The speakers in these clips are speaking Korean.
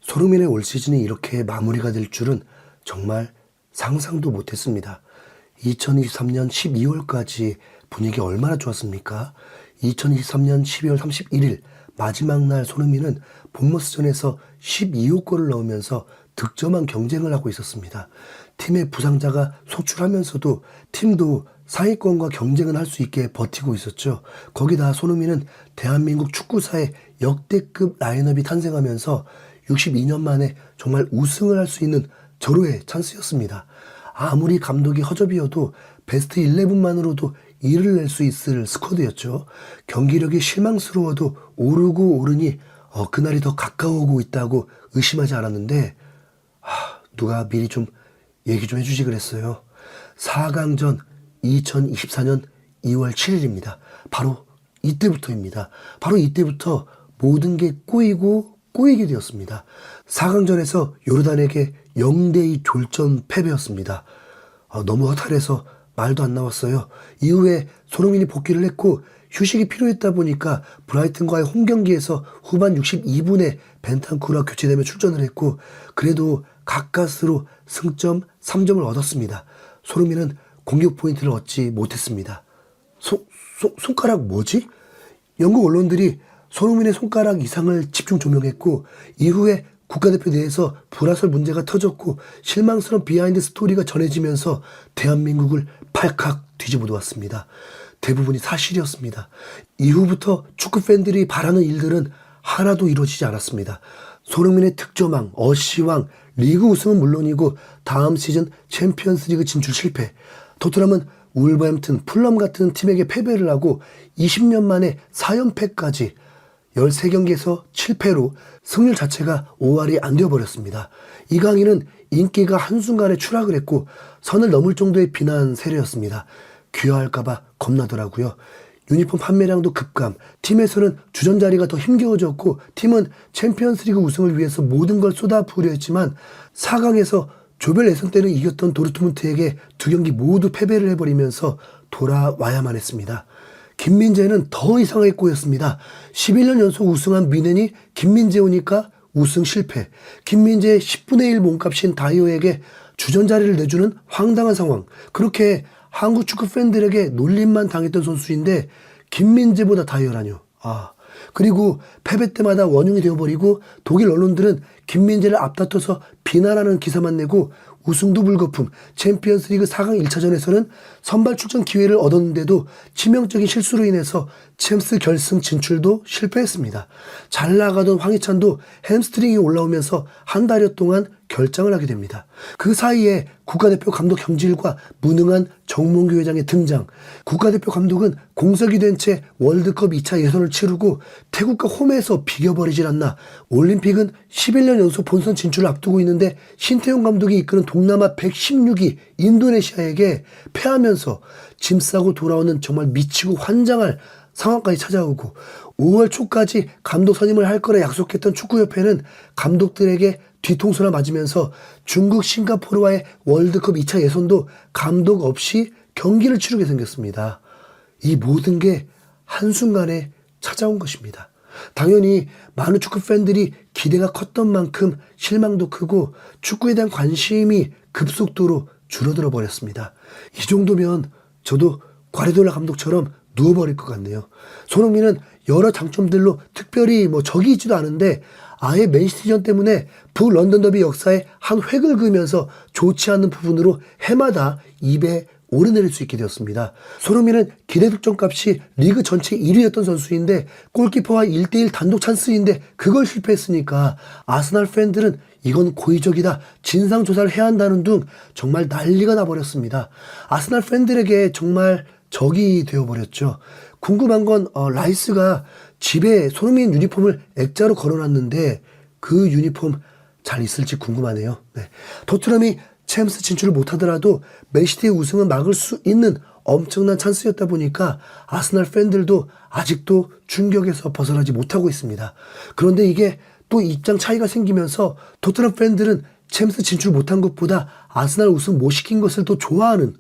손흥민의 올 시즌이 이렇게 마무리가 될 줄은 정말 상상도 못했습니다. 2023년 12월까지 분위기 얼마나 좋았습니까? 2023년 12월 31일 마지막 날 손흥민은 본머스전에서 12호 골을 넣으면서 득점왕 경쟁을 하고 있었습니다. 팀의 부상자가 속출하면서도 팀도 상위권과 경쟁을 할 수 있게 버티고 있었죠. 거기다 손흥민은 대한민국 축구사의 역대급 라인업이 탄생하면서 62년 만에 정말 우승을 할 수 있는 절호의 찬스였습니다. 아무리 감독이 허접이어도 베스트 11만으로도 이를 낼 수 있을 스쿼드였죠. 경기력이 실망스러워도 오르고 오르니 그날이 더 가까워오고 있다고 의심하지 않았는데 누가 미리 좀 얘기 좀 해주지 그랬어요. 4강전 2024년 2월 7일입니다. 바로 이때부터입니다. 바로 이때부터 모든 게 꼬이게 되었습니다. 4강전에서 요르단에게 0대2 졸전 패배였습니다. 너무 허탈해서 말도 안 나왔어요. 이후에 손흥민이 복귀를 했고 휴식이 필요했다 보니까 브라이튼과의 홈경기에서 후반 62분에 벤탄쿠르와 교체되며 출전을 했고 그래도 가까스로 승점 3점을 얻었습니다. 손흥민은 공격 포인트를 얻지 못했습니다. 손가락 뭐지? 영국 언론들이 손흥민의 손가락 이상을 집중 조명했고 이후에 국가대표 내에서 불화설 문제가 터졌고 실망스러운 비하인드 스토리가 전해지면서 대한민국을 팔칵 뒤집어 놓았습니다. 대부분이 사실이었습니다. 이후부터 축구 팬들이 바라는 일들은 하나도 이루어지지 않았습니다. 손흥민의 득점왕, 어시왕, 리그 우승은 물론이고 다음 시즌 챔피언스리그 진출 실패, 토트넘은 울버햄튼, 풀럼 같은 팀에게 패배를 하고 20년 만에 4연패까지 13경기에서 7패로 승률 자체가 5할이 안 되어버렸습니다. 이강인은 인기가 한순간에 추락을 했고 선을 넘을 정도의 비난 세례였습니다. 귀화할까봐 겁나더라고요. 유니폼 판매량도 급감, 팀에서는 주전 자리가 더 힘겨워졌고 팀은 챔피언스리그 우승을 위해서 모든 걸 쏟아부으려 했지만 4강에서 조별 예선 때는 이겼던 도르트문트에게 2경기 모두 패배를 해버리면서 돌아와야만 했습니다. 김민재는 더 이상하게 꼬였습니다. 11년 연속 우승한 미넨이 김민재 오니까 우승 실패. 김민재의 10분의 1 몸값인 다이오에게 주전 자리를 내주는 황당한 상황. 그렇게 한국 축구 팬들에게 놀림만 당했던 선수인데 김민재보다 다이어라뇨. 그리고 패배 때마다 원흉이 되어버리고 독일 언론들은 김민재를 앞다퉈서 비난하는 기사만 내고 우승도 불거품, 챔피언스리그 4강 1차전에서는 선발 출전 기회를 얻었는데도 치명적인 실수로 인해서 챔스 결승 진출도 실패했습니다. 잘 나가던 황희찬도 햄스트링이 올라오면서 한 달여 동안 결장을 하게 됩니다. 그 사이에 국가대표 감독 경질과 무능한 정몽규 회장의 등장. 국가대표 감독은 공석이 된 채 월드컵 2차 예선을 치르고 태국과 홈에서 비겨버리질 않나. 올림픽은 11년 연속 본선 진출을 앞두고 있는데 신태용 감독이 이끄는 동남아 116위 인도네시아에게 패하면서 짐 싸고 돌아오는 정말 미치고 환장할 상황까지 찾아오고 5월 초까지 감독 선임을 할 거라 약속했던 축구협회는 감독들에게 뒤통수나 맞으면서 중국 싱가포르와의 월드컵 2차 예선도 감독 없이 경기를 치르게 생겼습니다. 이 모든 게 한순간에 찾아온 것입니다. 당연히 많은 축구 팬들이 기대가 컸던 만큼 실망도 크고 축구에 대한 관심이 급속도로 줄어들어 버렸습니다. 이 정도면 저도 과르디올라 감독처럼 누워버릴 것 같네요. 손흥민은 여러 장점들로 특별히 적이 있지도 않은데 아예 맨시티전 때문에 북런던 더비 역사에 한 획을 그으면서 좋지 않은 부분으로 해마다 입에 오르내릴 수 있게 되었습니다. 손흥민은 기대 득점값이 리그 전체 1위였던 선수인데 골키퍼와 1대1 단독 찬스인데 그걸 실패했으니까 아스날 팬들은 이건 고의적이다, 진상조사를 해야 한다는 등 정말 난리가 나버렸습니다. 아스날 팬들에게 정말 적이 되어버렸죠. 궁금한 건 라이스가 집에 손흥민 유니폼을 액자로 걸어놨는데 그 유니폼 잘 있을지 궁금하네요. 토트넘이 챔스 진출을 못하더라도 맨시티의 우승은 막을 수 있는 엄청난 찬스였다 보니까 아스날 팬들도 아직도 충격에서 벗어나지 못하고 있습니다. 그런데 이게 또 입장 차이가 생기면서 토트넘 팬들은 챔스 진출 못한 것보다 아스날 우승 못 시킨 것을 더 좋아하는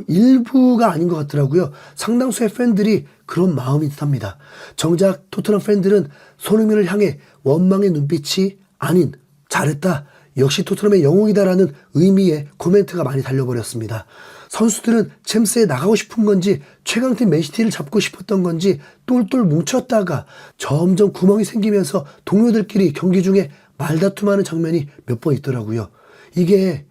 일부가 아닌 것 같더라고요. 상당수의 팬들이 그런 마음이 듭니다. 정작 토트넘 팬들은 손흥민을 향해 원망의 눈빛이 아닌 잘했다. 역시 토트넘의 영웅이다라는 의미의 코멘트가 많이 달려버렸습니다. 선수들은 챔스에 나가고 싶은 건지 최강팀 맨시티를 잡고 싶었던 건지 똘똘 뭉쳤다가 점점 구멍이 생기면서 동료들끼리 경기 중에 말다툼하는 장면이 몇 번 있더라고요. 이게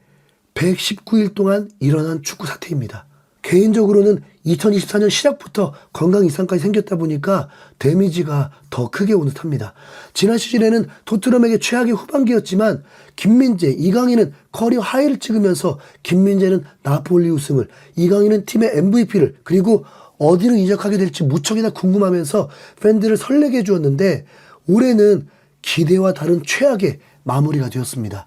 119일 동안 일어난 축구 사태입니다. 개인적으로는 2024년 시작부터 건강 이상까지 생겼다 보니까 데미지가 더 크게 오는 듯합니다. 지난 시즌에는 토트넘에게 최악의 후반기였지만 김민재, 이강인은 커리어 하이를 찍으면서 김민재는 나폴리 우승을, 이강인은 팀의 MVP를, 그리고 어디로 이적하게 될지 무척이나 궁금하면서 팬들을 설레게 해주었는데 올해는 기대와 다른 최악의 마무리가 되었습니다.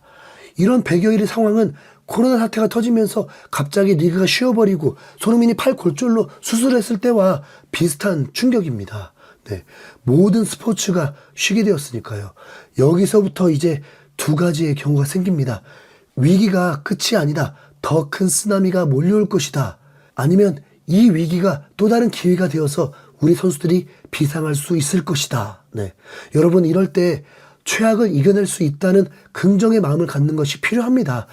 이런 100여일의 상황은 코로나 사태가 터지면서 갑자기 리그가 쉬어버리고 손흥민이 팔 골절로 수술했을 때와 비슷한 충격입니다. 네, 모든 스포츠가 쉬게 되었으니까요. 여기서부터 이제 두 가지의 경우가 생깁니다. 위기가 끝이 아니다. 더 큰 쓰나미가 몰려올 것이다. 아니면 이 위기가 또 다른 기회가 되어서 우리 선수들이 비상할 수 있을 것이다. 네, 여러분 이럴 때 최악을 이겨낼 수 있다는 긍정의 마음을 갖는 것이 필요합니다.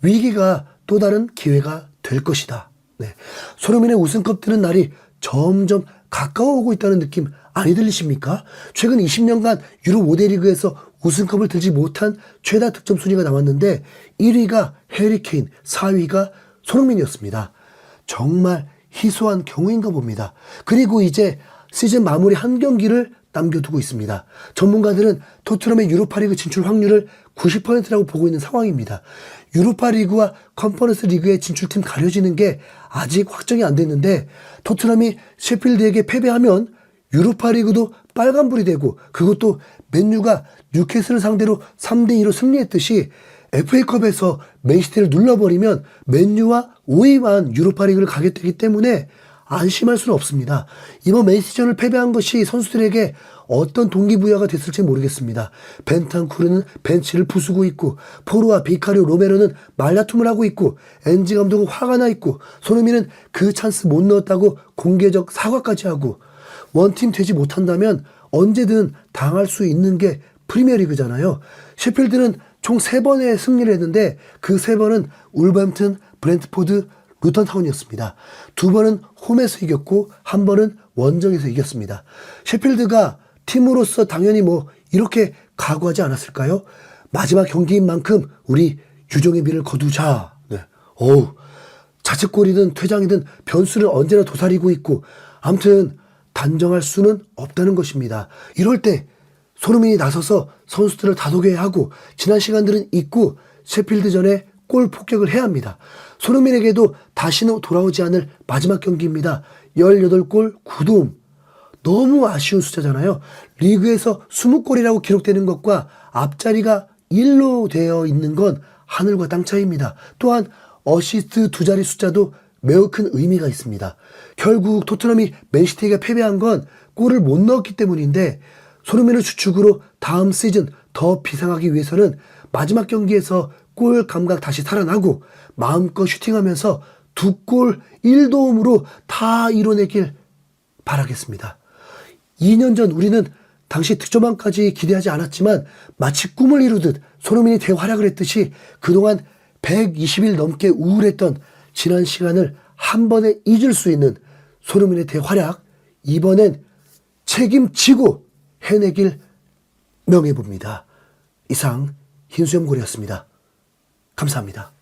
위기가 또 다른 기회가 될 것이다. 네. 손흥민의 우승컵 드는 날이 점점 가까워오고 있다는 느낌 많이 들리십니까? 최근 20년간 유럽 5대 리그에서 우승컵을 들지 못한 최다 득점 순위가 나왔는데 1위가 해리 케인, 4위가 손흥민이었습니다. 정말 희소한 경우인가 봅니다. 그리고 이제 시즌 마무리 한 경기를 남겨두고 있습니다. 전문가들은 토트넘의 유로파리그 진출 확률을 90%라고 보고 있는 상황입니다. 유로파리그와 컨퍼런스 리그의 진출팀 가려지는 게 아직 확정이 안 됐는데 토트넘이 셰필드에게 패배하면 유로파리그도 빨간불이 되고, 그것도 맨유가 뉴캐슬을 상대로 3대2로 승리했듯이 FA컵에서 맨시티를 눌러버리면 맨유와 5위만 유로파리그를 가게 되기 때문에 안심할 수는 없습니다. 이번 맨시티전을 패배한 것이 선수들에게 어떤 동기부여가 됐을지 모르겠습니다. 벤탄쿠르는 벤치를 부수고 있고, 포르와 비카리오, 로메로는 말다툼을 하고 있고, 엔지 감독은 화가 나 있고, 손흥민은 그 찬스 못 넣었다고 공개적 사과까지 하고, 원팀 되지 못한다면 언제든 당할 수 있는 게 프리미어리그잖아요. 셰필드는 총 3번의 승리를 했는데 그 3번은 울버햄튼, 브렌트포드, 루턴타운이었습니다. 2번은 홈에서 이겼고 1번은 원정에서 이겼습니다. 셰필드가 팀으로서 당연히 이렇게 각오하지 않았을까요? 마지막 경기인 만큼 우리 유종의 미를 거두자. 네. 자책골이든 퇴장이든 변수를 언제나 도사리고 있고, 아무튼 단정할 수는 없다는 것입니다. 이럴 때 손흥민이 나서서 선수들을 다독여야 하고, 지난 시간들은 잊고 셰필드전에 골 폭격을 해야 합니다. 손흥민에게도 다시는 돌아오지 않을 마지막 경기입니다. 18골 9도움. 너무 아쉬운 숫자잖아요. 리그에서 20골이라고 기록되는 것과 앞자리가 1로 되어 있는 건 하늘과 땅 차이입니다. 또한 어시스트 2자리 숫자도 매우 큰 의미가 있습니다. 결국 토트넘이 맨시티에게 패배한 건 골을 못 넣었기 때문인데, 손흥민을 주축으로 다음 시즌 더 비상하기 위해서는 마지막 경기에서 골 감각 다시 살아나고 마음껏 슈팅하면서 2골 1도움으로 다 이뤄내길 바라겠습니다. 2년 전 우리는 당시 득점왕까지 기대하지 않았지만 마치 꿈을 이루듯 손흥민이 대활약을 했듯이 그동안 120일 넘게 우울했던 지난 시간을 한 번에 잊을 수 있는 손흥민의 대활약, 이번엔 책임지고 해내길 명해봅니다. 이상 흰수염고리였습니다. 감사합니다.